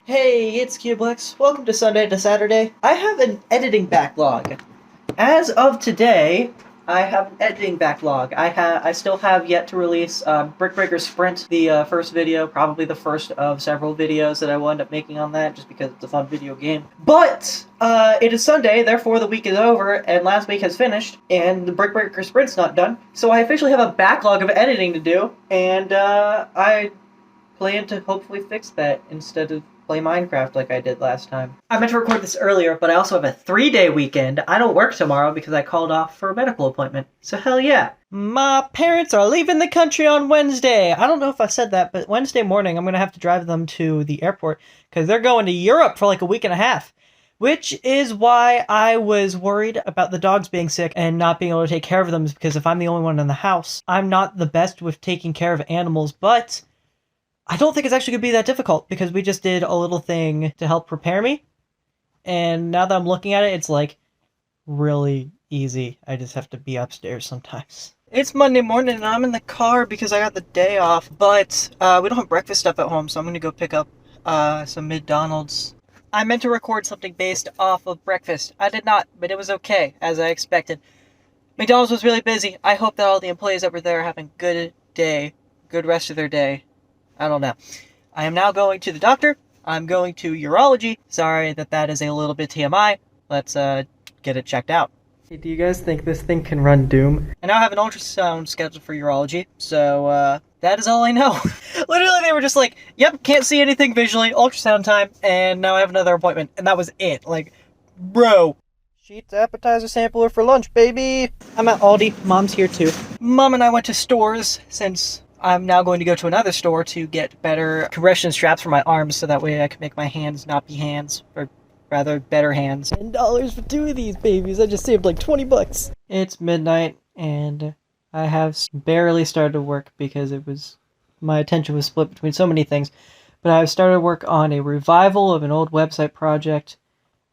Hey, it's Cublex. Welcome to Sunday to Saturday. I have an editing backlog. As of today, I have an editing backlog. I still have yet to release Brick Breaker Sprint, the first video, probably the first of several videos that I will end up making on that, just because it's a fun video game. But it is Sunday, therefore the week is over, and last week has finished, and the Brick Breaker Sprint's not done. So I officially have a backlog of editing to do, and I plan to hopefully fix that instead of play Minecraft like I did last time. I meant to record this earlier, but I also have a 3-day weekend. I don't work tomorrow because I called off for a medical appointment. So hell yeah. My parents are leaving the country on Wednesday. I don't know if I said that, but Wednesday morning I'm going to have to drive them to the airport because they're going to Europe for like a week and a half. Which is why I was worried about the dogs being sick and not being able to take care of them, because if I'm the only one in the house, I'm not the best with taking care of animals, but I don't think it's actually going to be that difficult because we just did a little thing to help prepare me. And now that I'm looking at it, it's like really easy. I just have to be upstairs sometimes. It's Monday morning and I'm in the car because I got the day off, but we don't have breakfast stuff at home, so I'm going to go pick up some McDonald's. I meant to record something based off of breakfast. I did not, but it was okay, as I expected. McDonald's was really busy. I hope that all the employees that were there are having a good day, good rest of their day. I don't know. I am now going to the doctor. I'm going to urology. Sorry that is a little bit TMI. Let's get it checked out. Hey, do you guys think this thing can run Doom? I now have an ultrasound scheduled for urology, so that is all I know. Literally, they were just like, yep, can't see anything visually, ultrasound time, and now I have another appointment, and that was it. Like, bro. Sheets appetizer sampler for lunch, baby! I'm at Aldi. Mom's here too. Mom and I went to stores since I'm now going to go to another store to get better compression straps for my arms so that way I can make my hands not be hands, or rather better hands. $10 for 2 of these babies. I just saved like 20 bucks. It's midnight and I have barely started work because my attention was split between so many things. But I've started work on a revival of an old website project.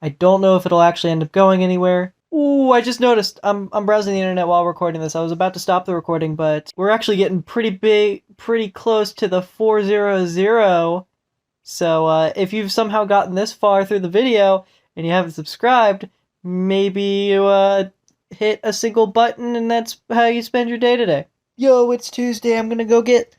I don't know if it'll actually end up going anywhere. Ooh, I just noticed. I'm browsing the internet while recording this. I was about to stop the recording, but we're actually getting pretty close to the 400. So if you've somehow gotten this far through the video and you haven't subscribed, maybe you hit a single button and that's how you spend your day today. Yo, it's Tuesday. I'm gonna go get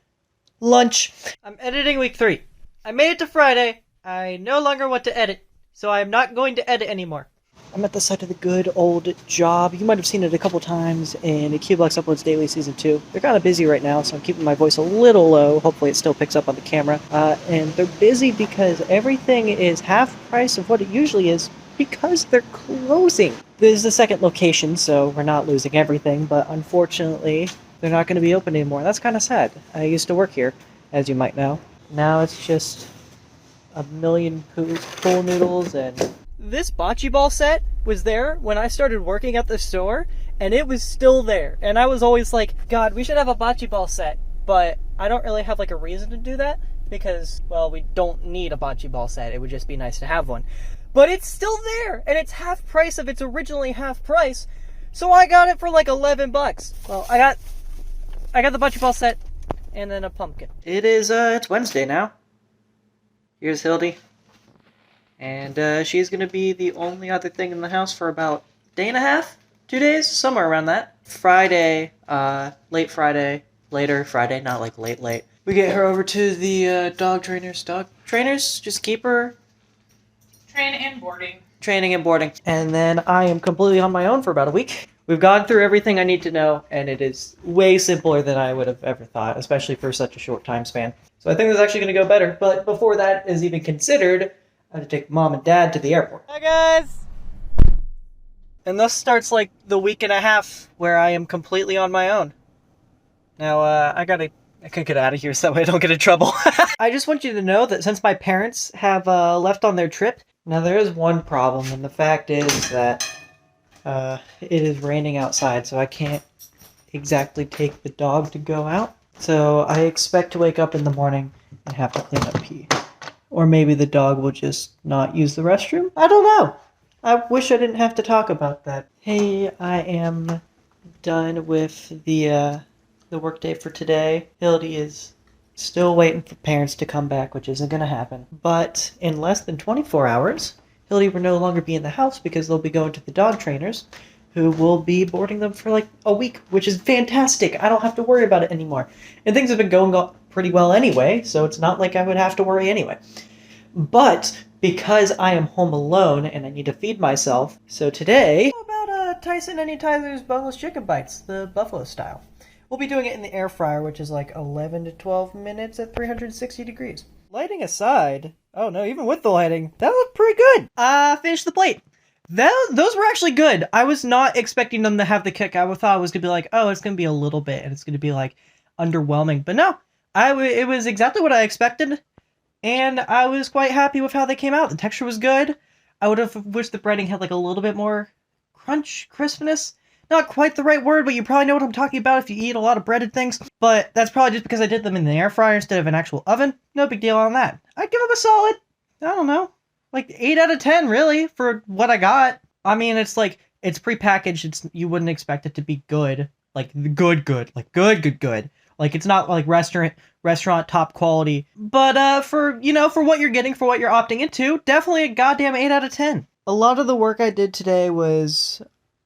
lunch. I'm editing week 3. I made it to Friday. I no longer want to edit, so I'm not going to edit anymore. I'm at the site of the good old job. You might have seen it a couple times in Cublex Uploads Daily Season 2. They're kind of busy right now, so I'm keeping my voice a little low. Hopefully it still picks up on the camera. And they're busy because everything is half price of what it usually is because they're closing. This is the second location, so we're not losing everything, but unfortunately, they're not going to be open anymore. That's kind of sad. I used to work here, as you might know. Now it's just a million pool noodles and... This bocce ball set was there when I started working at the store, and it was still there. And I was always like, God, we should have a bocce ball set. But I don't really have like a reason to do that because, well, we don't need a bocce ball set. It would just be nice to have one. But it's still there, and it's half price of its originally half price. So I got it for like 11 bucks. Well, I got the bocce ball set and then a pumpkin. It's Wednesday now. Here's Hildy. And she's going to be the only other thing in the house for about a day and a half? 2 days? Somewhere around that. Friday, late Friday, later Friday, not like late. We get her over to the dog trainers. Dog trainers? Just keep her... Training and boarding. Training and boarding. And then I am completely on my own for about a week. We've gone through everything I need to know, and it is way simpler than I would have ever thought, especially for such a short time span. So I think it's actually going to go better. But before that is even considered, I had to take Mom and Dad to the airport. Hi, guys! And thus starts, like, the week and a half where I am completely on my own. Now, I could get out of here so that way I don't get in trouble. I just want you to know that since my parents have left on their trip, now there is one problem, and the fact is that it is raining outside, so I can't exactly take the dog to go out. So I expect to wake up in the morning and have to clean up pee. Or maybe the dog will just not use the restroom? I don't know. I wish I didn't have to talk about that. Hey, I am done with the workday for today. Hildy is Still waiting for parents to come back, which isn't going to happen. But in less than 24 hours, Hildy will no longer be in the house because they'll be going to the dog trainers, who will be boarding them for like a week, which is fantastic. I don't have to worry about it anymore. And things have been going pretty well anyway, so it's not like I would have to worry anyway. But because I am home alone and I need to feed myself, so today, how about Tyson and Tyler's boneless chicken bites, the buffalo style. We'll be doing it in the air fryer, which is like 11 to 12 minutes at 360 degrees. Lighting aside, oh no, even with the lighting, that looked pretty good. Finished the plate. Those were actually good. I was not expecting them to have the kick. I thought it was going to be like, oh, it's going to be a little bit, and it's going to be like underwhelming. But no, it was exactly what I expected, and I was quite happy with how they came out. The texture was good. I would have wished the breading had like a little bit more crunch, crispness. Not quite the right word, but you probably know what I'm talking about if you eat a lot of breaded things. But that's probably just because I did them in the air fryer instead of an actual oven. No big deal on that. I'd give them a solid, I don't know, like 8 out of 10, really, for what I got. I mean, it's like, it's prepackaged. You wouldn't expect it to be good. Like, good. Like, good. Like, it's not like restaurant top quality. But, for what you're getting, for what you're opting into, definitely a goddamn 8 out of 10. A lot of the work I did today was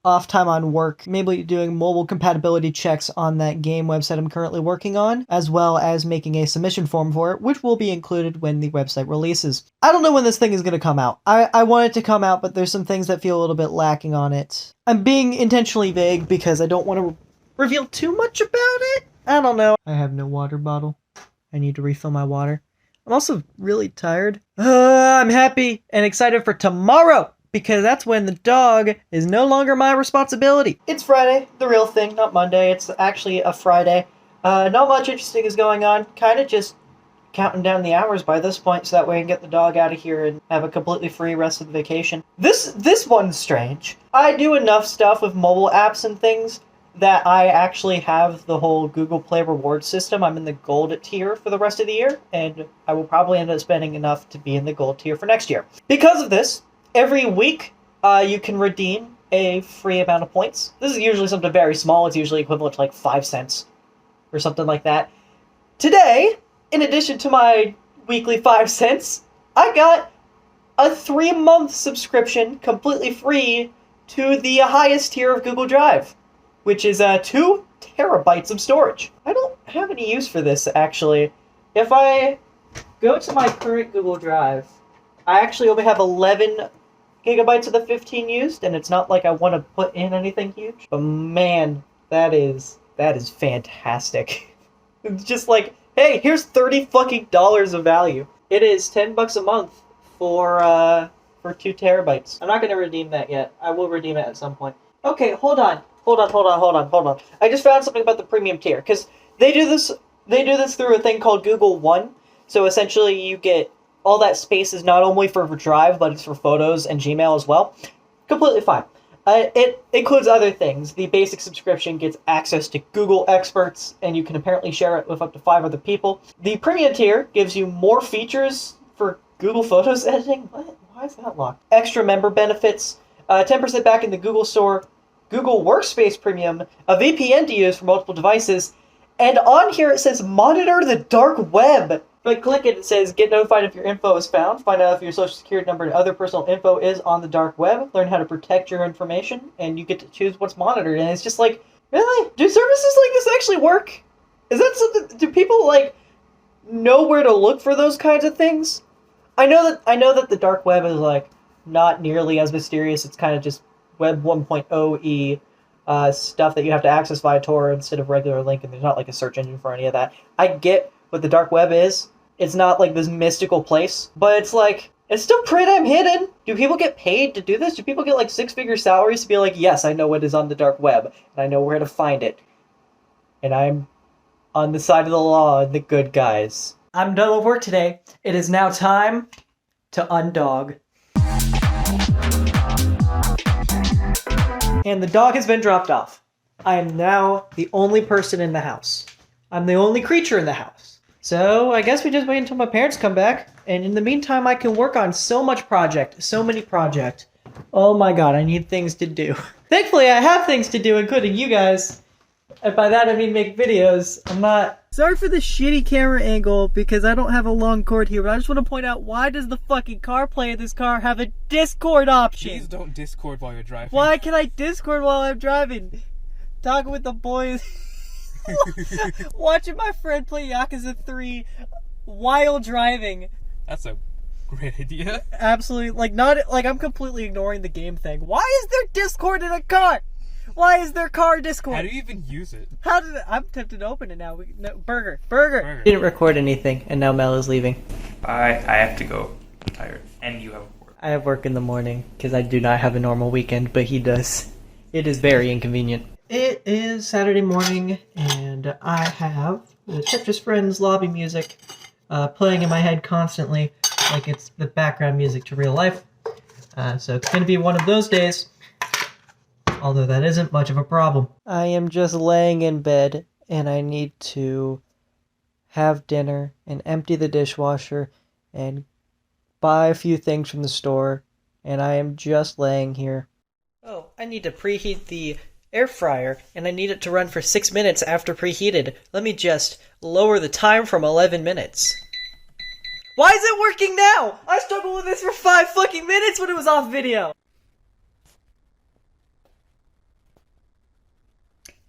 off time on work, maybe doing mobile compatibility checks on that game website I'm currently working on, as well as making a submission form for it, which will be included when the website releases. I don't know when this thing is going to come out. I want it to come out, but there's some things that feel a little bit lacking on it. I'm being intentionally vague because I don't want to reveal too much about it. I don't know. I have no water bottle. I need to refill my water. I'm also really tired. I'm happy and excited for tomorrow, because that's when the dog is no longer my responsibility. It's Friday, the real thing, not Monday. It's actually a Friday. Not much interesting is going on. Kind of just counting down the hours by this point so that way I can get the dog out of here and have a completely free rest of the vacation. This one's strange. I do enough stuff with mobile apps and things that I actually have the whole Google Play reward system. I'm in the gold tier for the rest of the year, and I will probably end up spending enough to be in the gold tier for next year. Because of this, every week, you can redeem a free amount of points. This is usually something very small. It's usually equivalent to like 5 cents or something like that. Today, in addition to my weekly 5 cents, I got a 3-month subscription completely free to the highest tier of Google Drive, which is 2 terabytes of storage. I don't have any use for this, actually. If I go to my current Google Drive, I actually only have 11 gigabytes of the 15 used, and it's not like I want to put in anything huge. But man, that is fantastic. It's just like, hey, here's $30 fucking of value. It is $10 a month for 2 terabytes. I'm not going to redeem that yet. I will redeem it at some point. Okay, hold on. I just found something about the premium tier, because they do this through a thing called Google One. So essentially you get all that space is not only for Drive, but it's for Photos and Gmail as well. Completely fine. It includes other things. The basic subscription gets access to Google Experts, and you can apparently share it with up to 5 other people. The premium tier gives you more features for Google Photos editing. What? Why is that locked? Extra member benefits, 10% back in the Google Store, Google Workspace Premium, a VPN to use for multiple devices, and on here it says monitor the dark web. If I click it, it says get notified if your info is found, find out if your social security number and other personal info is on the dark web, learn how to protect your information, and you get to choose what's monitored. And it's just like, really? Do services like this actually work? Is that something, do people like know where to look for those kinds of things? I know that the dark web is like not nearly as mysterious. It's kind of just Web 1.0e stuff that you have to access via Tor instead of regular link, and there's not like a search engine for any of that. I get what the dark web is. It's not like this mystical place, but it's like, it's still pretty damn hidden. Do people get paid to do this? Do people get like 6-figure salaries to be like, yes, I know what is on the dark web, and I know where to find it, and I'm on the side of the law and the good guys. I'm done with work today. It is now time to undog. And the dog has been dropped off. I am now the only person in the house. I'm the only creature in the house. So I guess we just wait until my parents come back. And in the meantime, I can work on so many projects. Oh my god, I need things to do. Thankfully, I have things to do, including you guys. And by that, I mean make videos. I'm not Sorry for the shitty camera angle because I don't have a long cord here, but I just want to point out, why does the fucking CarPlay of this car have a Discord option? Please don't Discord while you're driving. Why can I Discord while I'm driving? Talking with the boys. Watching my friend play Yakuza 3 while driving. That's a great idea. Absolutely. I'm completely ignoring the game thing. Why is there Discord in a car? Why is there car Discord? How do you even use it? I'm tempted to open it now. Burger. Didn't record anything, and now Mel is leaving. I have to go. I'm tired. And you have work. I have work in the morning, because I do not have a normal weekend, but he does. It is very inconvenient. It is Saturday morning, and I have the Tetris Friends lobby music playing in my head constantly, like it's the background music to real life. So it's going to be one of those days. Although that isn't much of a problem. I am just laying in bed, and I need to have dinner, and empty the dishwasher, and buy a few things from the store, and I am just laying here. Oh, I need to preheat the air fryer, and I need it to run for 6 minutes after preheated. Let me just lower the time from 11 minutes. Why is it working now? I struggled with this for 5 fucking minutes when it was off video!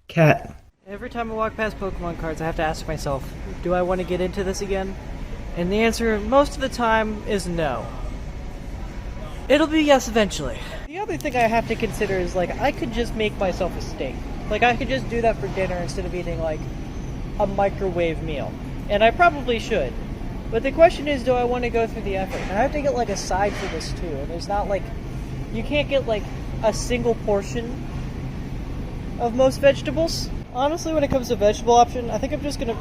Cat. Every time I walk past Pokemon cards, I have to ask myself, do I want to get into this again? And the answer, most of the time, is no. It'll be yes eventually. The other thing I have to consider is, I could just make myself a steak. I could just do that for dinner instead of eating, a microwave meal. And I probably should. But the question is, do I want to go through the effort? And I have to get, a side for this, too. And there's not, you can't get, a single portion of most vegetables. Honestly, when it comes to vegetable option, I think I'm just gonna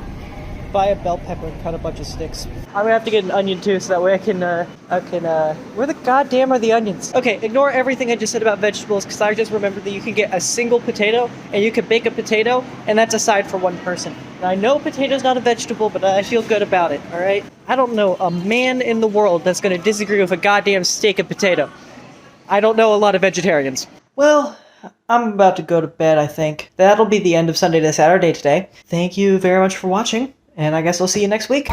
buy a bell pepper and cut a bunch of sticks. I'm gonna have to get an onion too, so that way I can, where the goddamn are the onions? Okay, ignore everything I just said about vegetables, because I just remembered that you can get a single potato, and you can bake a potato, and that's a side for one person. And I know potato's not a vegetable, but I feel good about it, alright? I don't know a man in the world that's gonna disagree with a goddamn steak and potato. I don't know a lot of vegetarians. Well, I'm about to go to bed, I think. That'll be the end of Sunday to Saturday today. Thank you very much for watching, and I guess I'll see you next week.